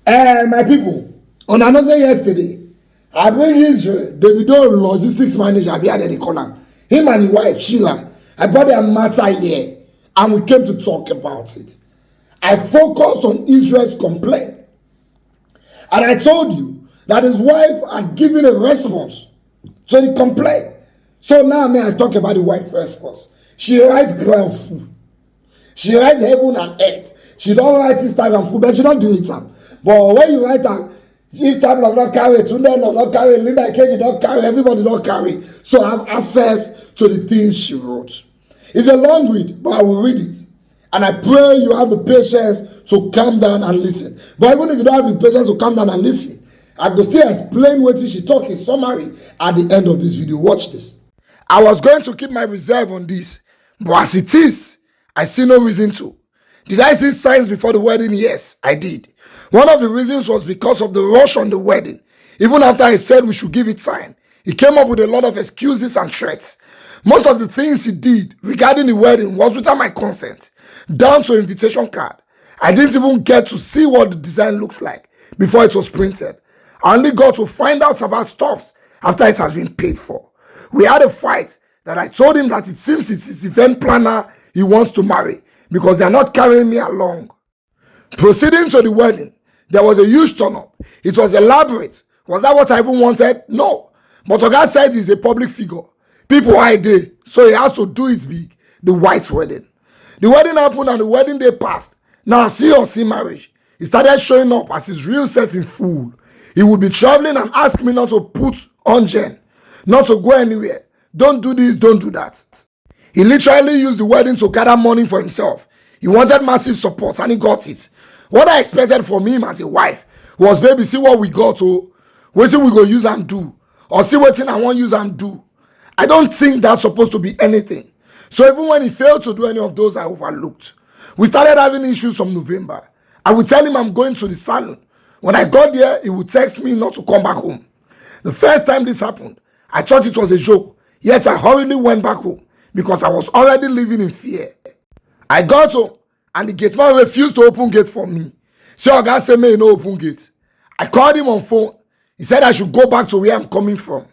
My people, on another yesterday, I bring Israel, Davido logistics manager, behind the column. Him and his wife, Sheila, I brought their matter here, and we came to talk about it. I focused on Israel's complaint. And I told you that his wife had given a response to the complaint. So now may I talk about the wife's response. She writes ground food. She writes heaven and earth. She don't write Instagram food, but she don't delete them. But when you write them, Instagram not carry, Tunde not carry, Linda Keji don't carry, everybody don't carry. So I have access to the things she wrote. It's a long read, but I will read it. And I pray you have the patience to calm down and listen. But even if you don't have the patience to calm down and listen, I will still explain what she talk in summary at the end of this video. Watch this. I was going to keep my reserve on this, but as it is, I see no reason to. Did I see signs before the wedding? Yes, I did. One of the reasons was because of the rush on the wedding. Even after I said we should give it time, he came up with a lot of excuses and threats. Most of the things he did regarding the wedding was without my consent, down to invitation card. I didn't even get to see what the design looked like before it was printed. I only got to find out about stuffs after it has been paid for. We had a fight that I told him that it seems it's his event planner he wants to marry because they are not carrying me along. Proceeding to the wedding, there was a huge turn-up. It was elaborate. Was that what I even wanted? No. But Oga said he's a public figure. People are there, so he has to do it big. The white wedding. The wedding happened and the wedding day passed. Now see or see marriage. He started showing up as his real self in full. He would be traveling and ask me not to put on gen, not to go anywhere. Don't do this, don't do that. He literally used the wedding to gather money for himself. He wanted massive support and he got it. What I expected from him as a wife was, baby, see what we got to, what we go use and do, or see what thing I want use and do. I don't think that's supposed to be anything. So even when he failed to do any of those, I overlooked. We started having issues from November. I would tell him I'm going to the salon. When I got there, he would text me not to come back home. The first time this happened, I thought it was a joke, yet I hurriedly went back home because I was already living in fear. I got home and the gate man refused to open gate for me. So Oga said me no open gate. I called him on phone. He said I should go back to where I'm coming from.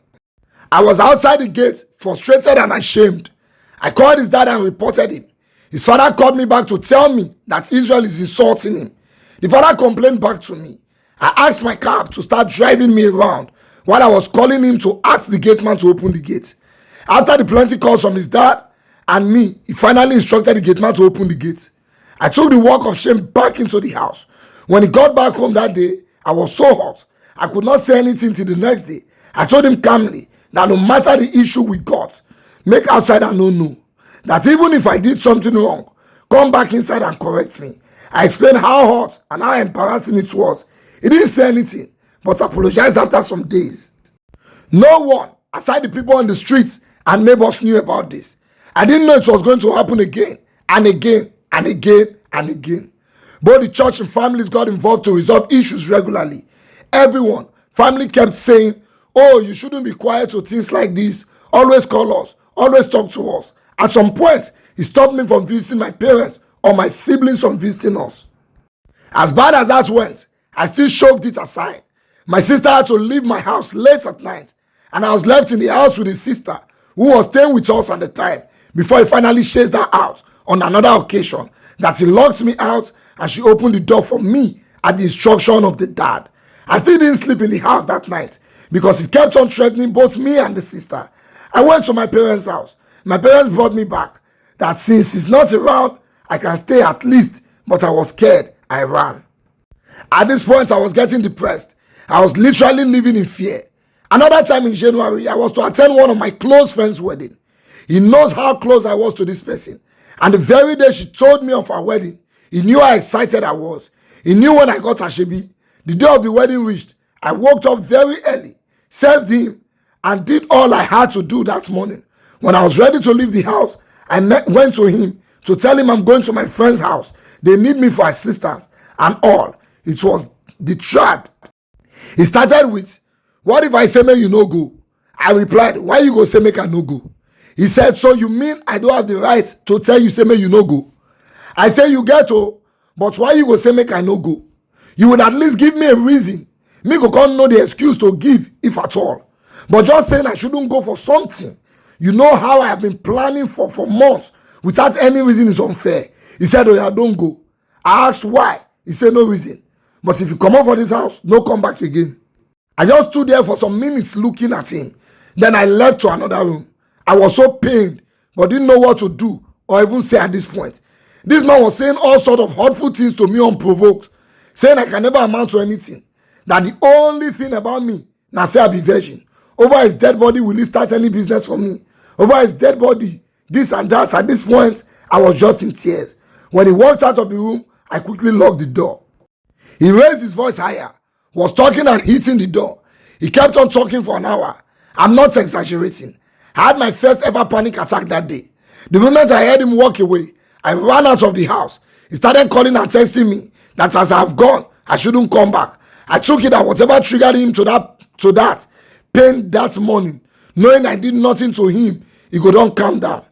I was outside the gate, frustrated and ashamed. I called his dad and reported him. His father called me back to tell me that Israel is insulting him. The father complained back to me. I asked my cab to start driving me around while I was calling him to ask the gate man to open the gate. After the plenty calls from his dad and me, he finally instructed the gate man to open the gate. I took the walk of shame back into the house. When he got back home that day, I was so hot. I could not say anything till the next day. I told him calmly that no matter the issue we got, make outsider no. That even if I did something wrong, come back inside and correct me. I explained how hot and how embarrassing it was. He didn't say anything, but apologized after some days. No one, aside the people on the streets and neighbors, knew about this. I didn't know it was going to happen again and again and again and again. Both the church and families got involved to resolve issues regularly. Everyone, family kept saying, oh, you shouldn't be quiet to things like this. Always call us. Always talk to us. At some point, he stopped me from visiting my parents or my siblings from visiting us. As bad as that went, I still shoved it aside. My sister had to leave my house late at night, and I was left in the house with his sister, who was staying with us at the time, before he finally chased her out on another occasion that he locked me out and she opened the door for me at the instruction of the dad. I still didn't sleep in the house that night because he kept on threatening both me and the sister. I went to my parents' house. My parents brought me back that since he's not around, I can stay at least, but I was scared. I ran. At this point, I was getting depressed. I was literally living in fear. Another time in January, I was to attend one of my close friends' wedding. He knows how close I was to this person. And the very day she told me of our wedding, he knew how excited I was. He knew when I got Ashebi. The day of the wedding reached, I woke up very early, served him, and did all I had to do that morning. When I was ready to leave the house, I went to him to tell him I'm going to my friend's house. They need me for assistance and all. It was the trad. He started with, what if I say make you no go? I replied, why you go say make I no go? He said, so you mean I don't have the right to tell you say make you no go? I say you get to, but why you go say make I no go? You would at least give me a reason. Me go can't know the excuse to give, if at all. But just saying I shouldn't go for something, you know how I have been planning for months without any reason is unfair. He said, oh yeah, don't go. I asked why. He said no reason. But if you come out for this house, no come back again. I just stood there for some minutes looking at him. Then I left to another room. I was so pained, but didn't know what to do or even say at this point. This man was saying all sorts of hurtful things to me unprovoked, saying I can never amount to anything. That the only thing about me, now say I be virgin. Over his dead body, will he start any business for me? Over his dead body, this and that. At this point, I was just in tears. When he walked out of the room, I quickly locked the door. He raised his voice higher, was talking and hitting the door. He kept on talking for an hour. I'm not exaggerating. I had my first ever panic attack that day. The moment I heard him walk away, I ran out of the house. He started calling and texting me that as I've gone, I shouldn't come back. I took it that whatever triggered him to that pain that morning, knowing I did nothing to him, he could not calm down.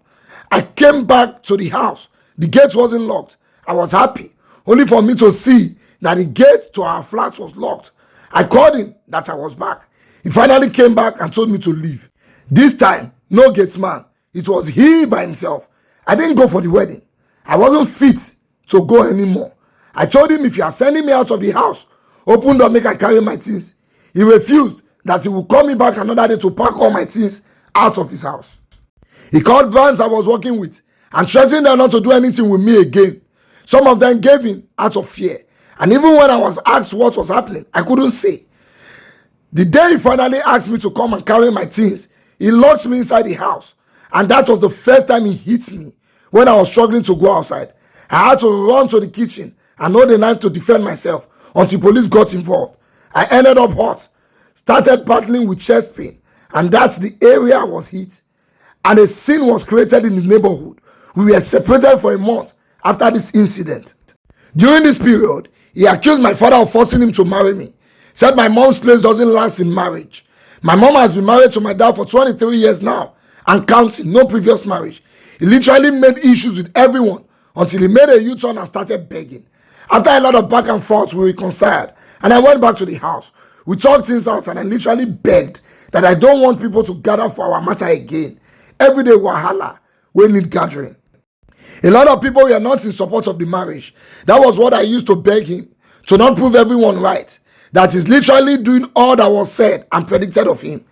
I came back to the house. The gate wasn't locked. I was happy, only for me to see that the gate to our flat was locked. I called him that I was back. He finally came back and told me to leave. This time, no gatesman. It was he by himself. I didn't go for the wedding. I wasn't fit to go anymore. I told him if you are sending me out of the house, open door, make I carry my things. He refused that he would call me back another day to pack all my things out of his house. He called brands I was working with and threatened them not to do anything with me again. Some of them gave in out of fear. And even when I was asked what was happening, I couldn't say. The day he finally asked me to come and carry my things, he locked me inside the house. And that was the first time he hit me when I was struggling to go outside. I had to run to the kitchen and hold the knife to defend myself until police got involved. I ended up hot, started battling with chest pain, and that's the area I was hit. And a scene was created in the neighborhood. We were separated for a month after this incident. During this period, he accused my father of forcing him to marry me. Said my mom's place doesn't last in marriage. My mom has been married to my dad for 23 years now and counting, no previous marriage. He literally made issues with everyone until he made a U-turn and started begging. After a lot of back and forth, we reconciled and I went back to the house. We talked things out and I literally begged that I don't want people to gather for our matter again. Everyday wahala, we need gathering. A lot of people were not in support of the marriage. That was what I used to beg him, to not prove everyone right. That is literally doing all that was said and predicted of him.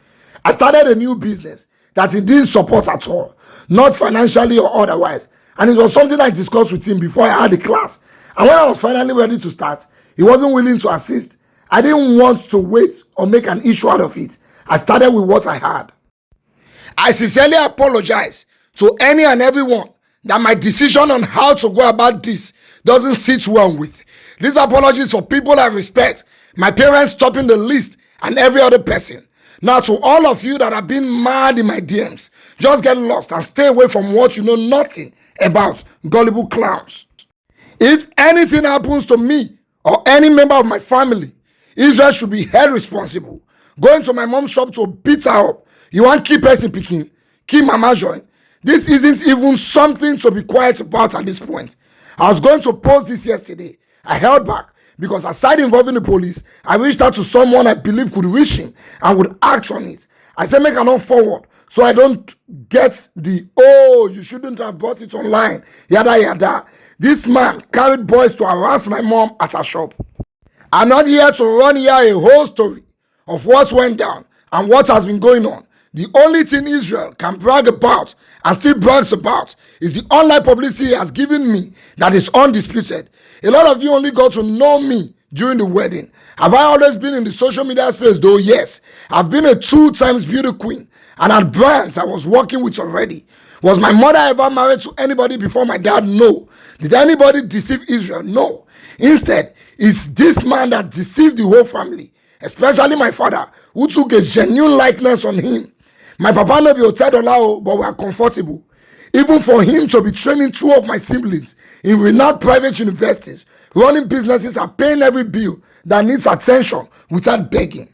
I started a new business that he didn't support at all, not financially or otherwise. And it was something I discussed with him before I had the class. And when I was finally ready to start, he wasn't willing to assist. I didn't want to wait or make an issue out of it. I started with what I had. I sincerely apologize to any and everyone that my decision on how to go about this doesn't sit well with. This apology is for people I respect, my parents topping the list, and every other person. Now to all of you that have been mad in my DMs, just get lost and stay away from what you know nothing about, gullible clowns. If anything happens to me or any member of my family, Israel should be held responsible. Going to my mom's shop to beat her up. You want keep person picking, keep mama join. This isn't even something to be quiet about at this point. I was going to post this yesterday. I held back because aside involving the police, I reached out to someone I believe could reach him and would act on it. I said make a note forward so I don't get the, oh, you shouldn't have bought it online, yada yada. This man carried boys to harass my mom at her shop. I'm not here to run here a whole story of what went down and what has been going on. The only thing Israel can brag about and still brags about is the online publicity he has given me that is undisputed. A lot of you only got to know me during the wedding. Have I always been in the social media space though? Yes. I've been a 2 times beauty queen and had brands I was working with already. Was my mother ever married to anybody before my dad? No. Did anybody deceive Israel? No. Instead, it's this man that deceived the whole family, especially my father, who took a genuine likeness on him. My papa no be Otedolao, but we are comfortable. Even for him to be training 2 of my siblings in renowned private universities, running businesses and paying every bill that needs attention without begging.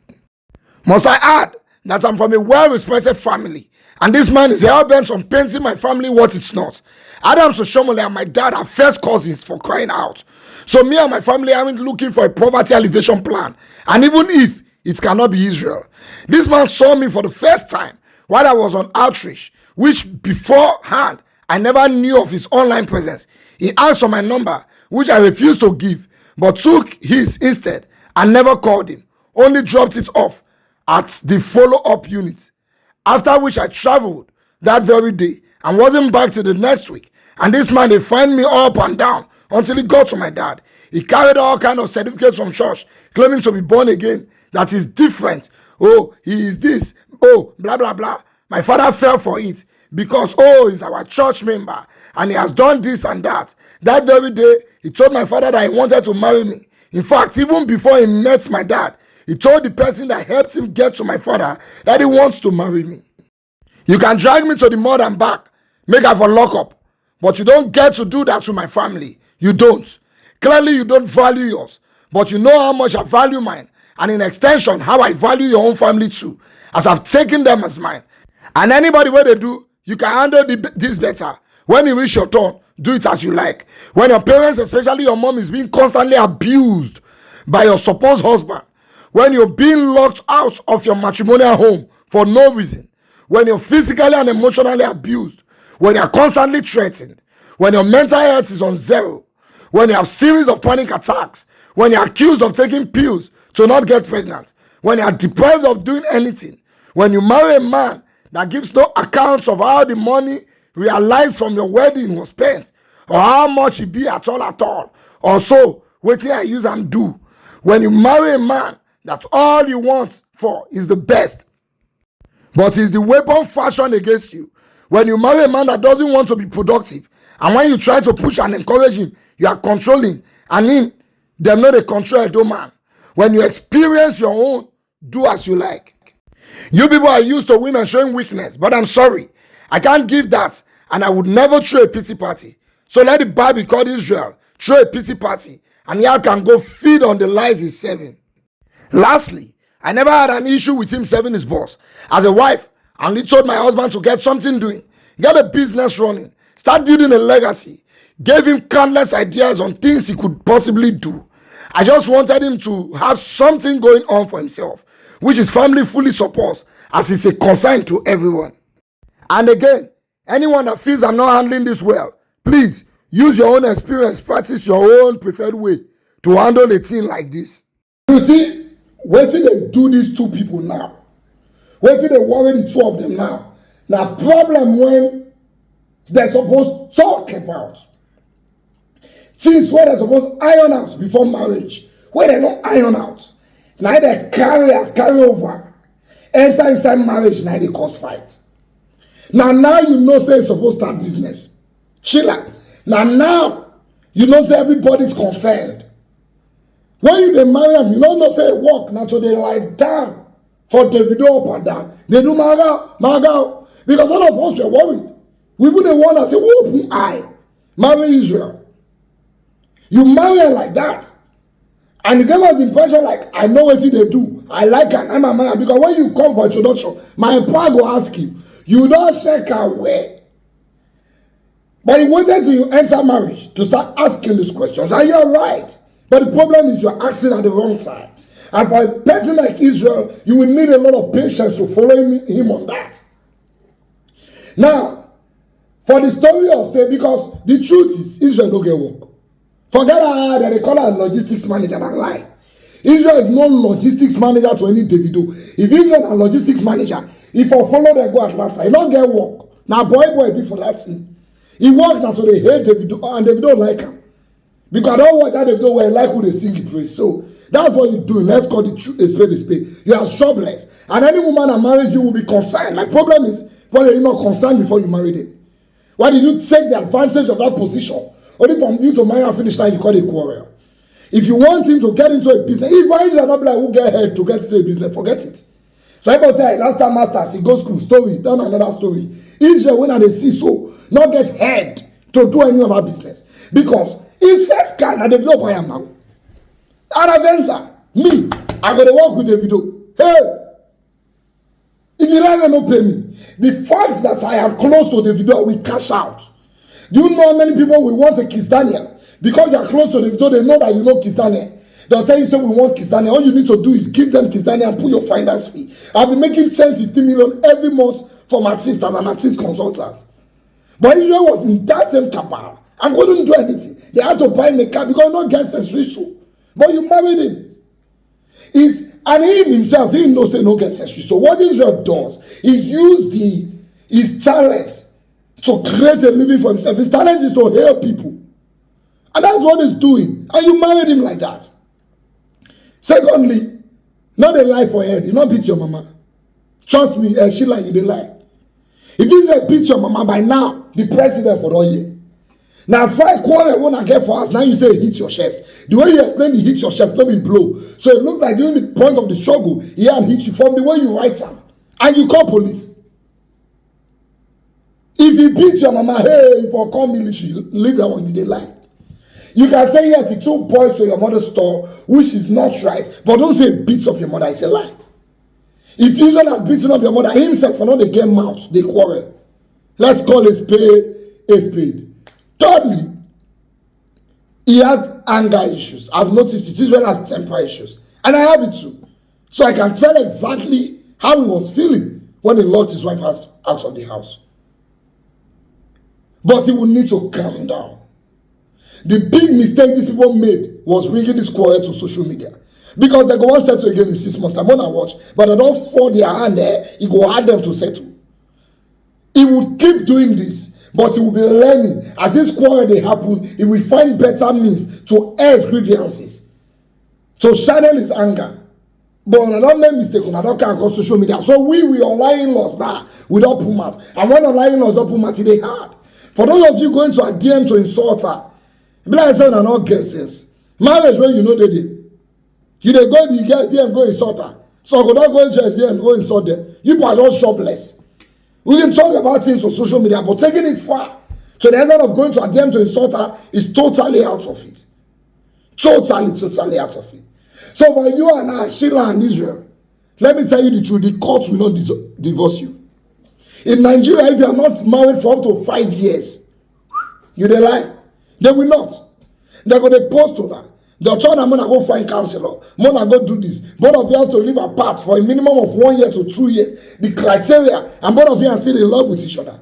Must I add that I'm from a well-respected family, and this man is hell-bent on painting my family what it's not. Adams Oshomole and my dad are first cousins, for crying out. So me and my family aren't looking for a poverty alleviation plan. And even if it cannot be Israel. This man saw me for the first time while I was on outreach, which beforehand I never knew of his online presence. He asked for my number, which I refused to give, but took his instead and never called him, only dropped it off at the follow-up unit. After which I traveled that very day and wasn't back till the next week. And this man, they find me up and down until he got to my dad. He carried all kind of certificates from church, claiming to be born again, that is different. Oh, he is this. Oh, blah, blah, blah. My father fell for it because, oh, he's our church member and he has done this and that. That very day, he told my father that he wanted to marry me. In fact, even before he met my dad, he told the person that helped him get to my father that he wants to marry me. You can drag me to the mud and back, make her for lock up, but you don't get to do that to my family. You don't. Clearly, you don't value yours, but you know how much I value mine, and in extension, how I value your own family too, as I've taken them as mine. And anybody where they do, you can handle this better. When you reach your turn, do it as you like. When your parents, especially your mom, is being constantly abused by your supposed husband, when you're being locked out of your matrimonial home for no reason, when you're physically and emotionally abused, when you're constantly threatened, when your mental health is on zero, when you have series of panic attacks, when you're accused of taking pills to not get pregnant, when you are deprived of doing anything, when you marry a man that gives no accounts of how the money realized from your wedding was spent, or how much it be at all, or so, wetin I use and do. When you marry a man that all you want for is the best, but is the weapon fashioned against you. When you marry a man that doesn't want to be productive, and when you try to push and encourage him, you are controlling, and him, them know they control a man. When you experience your own, do as you like. You people are used to women showing weakness, but I'm sorry, I can't give that, and I would never throw a pity party. So let the Bible called Israel throw a pity party, and y'all can go feed on the lies he's serving. Lastly, I never had an issue with him serving his boss. As a wife, I only told my husband to get something doing, get a business running, start building a legacy, gave him countless ideas on things he could possibly do. I just wanted him to have something going on for himself, which his family fully supports, as it's a concern to everyone. And again, anyone that feels I'm not handling this well, please use your own experience, practice your own preferred way to handle a thing like this. You see, wait till they do these two people now. Wait till they worry the two of them now. Now, problem when they're supposed to talk about things where they're supposed to iron out before marriage, where they don't iron out. Now they carry over, enter inside marriage, now they cause fight. Now you know say it's supposed to start business. Sheila, now you know say everybody's concerned. When you dey marry them, you don't know say work, now so they lie down for Davido up and down. They do maga, because all of us were worried. We wouldn't want to say, whoop, I marry Israel. You marry her like that. And you give us the impression like, I know what they do. I like her. I'm a man. Because when you come for introduction, my pa go ask you. You don't shake her way. But you waited till you enter marriage to start asking these questions. And you're right. But the problem is you're asking at the wrong time. And for a person like Israel, you will need a lot of patience to follow him on that. Now, for the story of say, because the truth is, Israel don't get work. Forget that they call her a logistics manager and lie. Israel is no logistics manager to any Davido. If Israel is a logistics manager, if I follow them go Atlanta, he don't get work. Now boy be for that thing. He work now to they hate Davido and Davido don't like him. Because I don't watch that Davido where I like who they sing he praise. So that's what you're doing. Let's call the truth a spade a spade. You are jobless. And any woman that marries you will be concerned. My problem is, why are you not concerned before you married him? Why did you take the advantage of that position? Only from you to marry and finish now, you call it a quarrel. If you want him to get into a business, if Israel not be like who get head to get into a business, forget it. So people say, last time masters, he goes school, story, done another story. Israel, when they see so, not gets head to do any other business. Because his first car, now Davido buy him now. And Avenza, me, I gotta work with Davido. Hey, if you never no pay me, the fact that I am close to Davido, we cash out. Do you know how many people will want to kiss Daniel Because you are close to Davido, they know that you know Kistane. They'll tell you, say, we want Kistane. All you need to do is give them Kistane and put your finder's fee. I'll be making 10, 15 million every month from artists as an artist consultant. But Israel was in that same cabal and couldn't do anything. They had to buy him a car because not get sensory so. But you married him. And he himself, he knows no get sensory. So what Israel does is use his talent to create a living for himself. His talent is to help people. And that's what he's doing. And you married him like that. Secondly, not a lie for head. You not beat your mama. Trust me, Sheila, you didn't lie. If this guy beat your mama by now, the president for all year. Now, if I quarrel when I get for us, now you say he hit your chest. The way you explain he hit your chest, not be blow. So it looks like during the point of the struggle, he had hit you from the way you write him. And you call police. If he beats your mama, hey, if I call military, leave that one, you didn't lie. You can say, yes, he took boys to your mother's store, which is not right. But don't say he beats up your mother, it's a lie. If Israel had beaten up your mother, himself for not they get mouth, they quarrel. Let's call a spade a spade. Thirdly, he has anger issues. I've noticed it. Israel has temper issues. And I have it too. So I can tell exactly how he was feeling when he locked his wife out of the house. But he will need to calm down. The big mistake these people made was bringing this quarrel to social media. Because they go on settle again in 6 months. I'm going to watch. But they don't fall their hand there. He go hard them to settle. He would keep doing this. But he will be learning. As this quarrel they happen, he will find better means to air his grievances. To channel his anger. But I don't make mistake. I don't care on social media. So we online in-laws now. We don't put out. And when online in-laws don't put out, they hard. For those of you going to a DM to insult her, be like saying are not guesses. Marriage when you know they did. You dey go the get DM go insult her. So go not go into DM go insult them. You are just shopless. We can talk about things on social media, but taking it far to the end of going to a DM to insult her is totally out of it. Totally out of it. So for you and I, Sheila and Israel, let me tell you the truth, the courts will not divorce you. In Nigeria, if you are not married for up to 5 years, you dey lie. They will not. They're going to post to that. They'll tell them, I'm going to go find counselor. I'm going to go do this. Both of you have to live apart for a minimum of 1 year to 2 years. The criteria, and both of you are still in love with each other.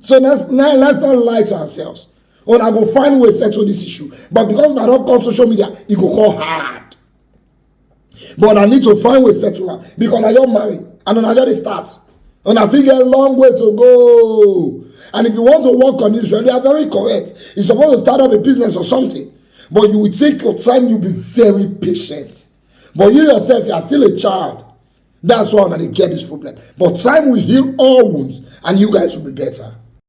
So let's not lie to ourselves. When I go find a way to settle this issue. But because I don't call social media, it go call hard. But I need to find a way to settle her. Because I don't marry. And then I just start. And I still get a long way to go. And if you want to work on Israel, you are very correct. You're supposed to start up a business or something. But you will take your time, you'll be very patient. But you yourself, you are still a child. That's why they get this problem. But time will heal all wounds, and you guys will be better.